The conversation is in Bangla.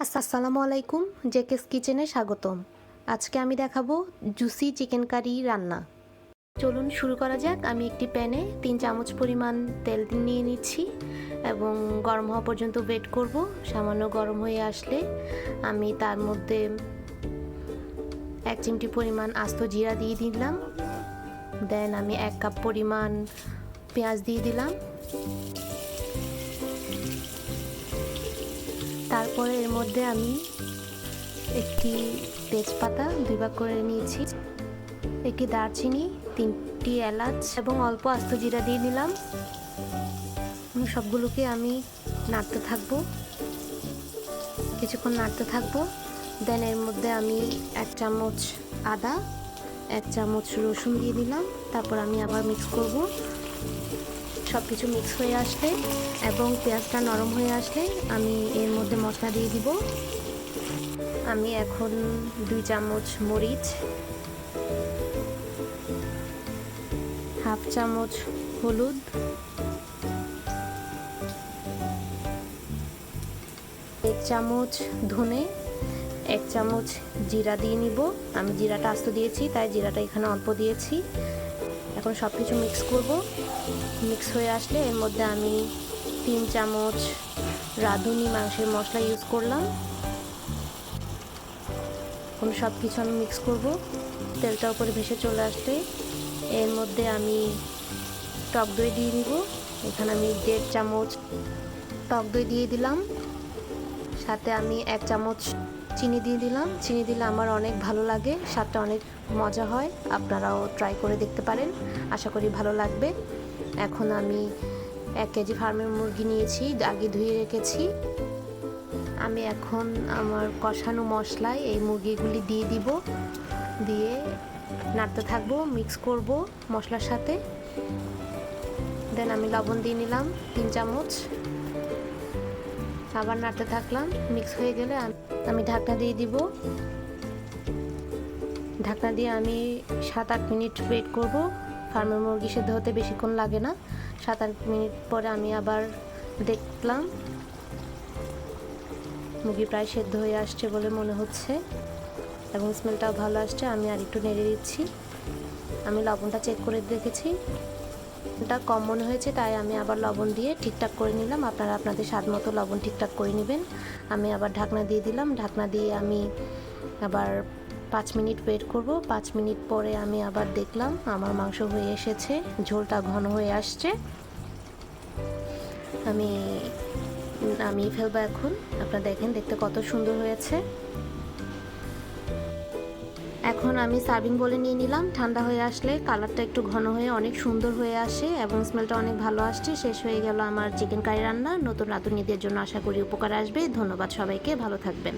আসসালামু আলাইকুম, জেকেস কিচেনে স্বাগতম। আজকে আমি দেখাবো জুসি চিকেন কারি রান্না। চলুন শুরু করা যাক। আমি একটি প্যানে 3 চামচ পরিমাণ তেল নিয়ে নিচ্ছি এবং গরম হওয়া পর্যন্ত ওয়েট করব। সামান্য গরম হয়ে আসলে আমি তার মধ্যে 1 চিমটি পরিমাণ আস্ত জিরা দিয়ে দিলাম। দেন আমি 1 কাপ পরিমাণ পেঁয়াজ দিয়ে দিলাম। তারপরে এর মধ্যে আমি একটি তেজপাতা 2 ভাগ করে নিয়েছি, একটি দারচিনি, 3টি এলাচ এবং অল্প আস্ত জিরা দিয়ে দিলাম। সবগুলোকে আমি নাড়তে থাকবো, কিছুক্ষণ নাড়তে থাকবো। দেন এর মধ্যে আমি 1 চামচ আদা, 1 চামচ রসুন দিয়ে দিলাম। তারপর আমি আবার মিক্স করব। সব কিছু মিক্স হয়ে আসলে এবং পেঁয়াজটা নরম হয়ে আসলে আমি এর মধ্যে মশলা দিয়ে দিব। আমি এখন 2 চামচ মরিচ, 1/2 চামচ হলুদ, 1 চামচ ধনে, 1 চামচ জিরা দিয়ে নিব। আমি জিরাটা আস্ত দিয়েছি তাই জিরাটা এখানে অল্প দিয়েছি। এখন সব কিছু মিক্স করব। মিক্স হয়ে আসলে এর মধ্যে আমি 3 চামচ রাঁধুনি মাংসের মশলা ইউজ করলাম। এখন সব কিছু আমি মিক্স করব। তেলটা উপরে ভেসে চলে আসলে এর মধ্যে আমি টক দই দিয়ে নিব। এখানে আমি 1.5 চামচ টক দই দিয়ে দিলাম। সাথে আমি 1 চামচ চিনি দিয়ে দিলাম। চিনি দিলে আমার অনেক ভালো লাগে, স্বাদটা অনেক মজা হয়। আপনারাও ট্রাই করে দেখতে পারেন, আশা করি ভালো লাগবে। এখন আমি 1 কেজি ফার্মের মুরগি নিয়েছি, আগে ধুয়ে রেখেছি। আমি এখন আমার কষানো মশলায় এই মুরগিগুলি দিয়ে দিব, দিয়ে নাড়তে থাকবো, মিক্স করব মশলার সাথে। দেন আমি লবণ দিয়ে নিলাম 3 চামচ, আবার নাড়তে থাকলাম। মিক্স হয়ে গেলে আমি ঢাকনা দিয়ে দিব। ঢাকনা দিয়ে আমি 7-8 মিনিট ওয়েট করব। ফার্মের মুরগি সেদ্ধ হতে বেশিক্ষণ লাগে না। 7-8 মিনিট পরে আমি আবার দেখলাম মুরগি প্রায় সেদ্ধ হয়ে আসছে বলে মনে হচ্ছে এবং স্মেলটাও ভালো আসছে। আমি আর একটু নেড়ে দিচ্ছি। আমি লবণটা চেক করে দেখেছি, এটা কম মনে হয়েছে তাই আমি আবার লবণ দিয়ে ঠিকঠাক করে নিলাম। আপনারা আপনাদের স্বাদ মতো লবণ ঠিকঠাক করে নেবেন। আমি আবার ঢাকনা দিয়ে দিলাম। ঢাকনা দিয়ে আমি আবার 5 মিনিট ওয়েট করব। 5 মিনিট পরে আমি আবার দেখলাম আমার মাংস হয়ে এসেছে, ঝোলটা ঘন হয়ে আসছে। আমি ফেলবো এখন। আপনারা দেখেন দেখতে কত সুন্দর হয়েছে। এখন আমি সার্ভিং বলে নিয়ে নিলাম। ঠান্ডা হয়ে আসলে কালারটা একটু ঘন হয়ে অনেক সুন্দর হয়ে আসে এবং স্মেলটা অনেক ভালো আসছে। শেষ হয়ে গেল আমার চিকেন কারি রান্না। নতুন রাঁধুনিদের জন্য আশা করি উপকার আসবে। ধন্যবাদ সবাইকে, ভালো থাকবেন।